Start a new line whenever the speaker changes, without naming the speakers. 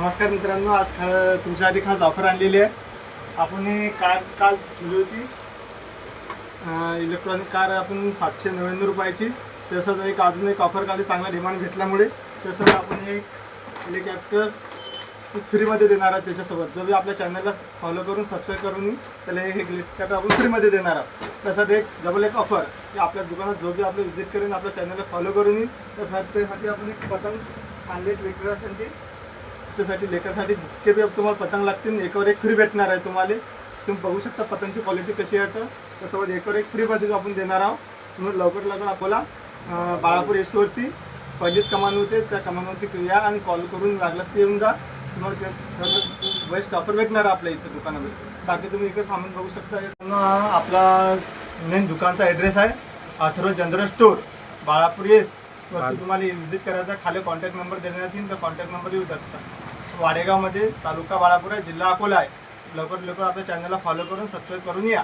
नमस्कार मित्रांनो, आज तुमच्यासाठी खास ऑफर आणलेली आहे. आपण ही कार काल दिली होती, इलेक्ट्रॉनिक कार आपण 799 रुपयाची. तसंच एक अजून एक ऑफर काढली, चांगला डिमांड भेटल्यामुळे. तसंच आपण एक हेलिकॉप्टर फ्रीमध्ये देणार आहोत. त्याच्यासोबत जो बी आपल्या चॅनलला फॉलो करून सबस्क्राईब करून त्याला हे हेलिकॉप्टर आपण फ्रीमध्ये देणार आहोत. तसंच एक डबल एक ऑफर की आपल्या दुकानात जो बी आपलं व्हिजिट करून आपल्या चॅनलला फॉलो करून येईल त्यासाठी आपण एक पतंग आणले लेकरासाठी. त्याच्यासाठी लेकरासाठी जितके बी तुम्हाला पतंग लागतील एकावर एक फ्री भेटणार आहे. तुम्हाला तुम्ही बघू शकता पतंगची क्वालिटी कशी आहे. तर त्यासोबत एकावर एक फ्रीमध्ये आपण देणार आहोत. तुम्ही लवकर आपल्याला बाळापूर एसवरती पहिलीच कमान होते, त्या कमानवरती या आणि कॉल करून लागलाच ते येऊन जा. तुम्हाला बेस्ट ऑफर भेटणार आहे आपल्या इथं दुकानामध्ये. बाकी तुम्ही इकडे सामान बघू शकता. आपला मेन दुकानचा ॲड्रेस आहे Atharva general store, Balapur S वरती. तुम्हाला व्हिजिट करायचा. खाली कॉन्टॅक्ट नंबर देण्यात येईल, तर कॉन्टॅक्ट नंबर येऊ शकता. वाडेगावमध्ये, तालुका बाळापूर आहे, जिल्हा अकोला आहे. लवकर आपल्या चॅनलला फॉलो करून सबस्क्राईब करून या.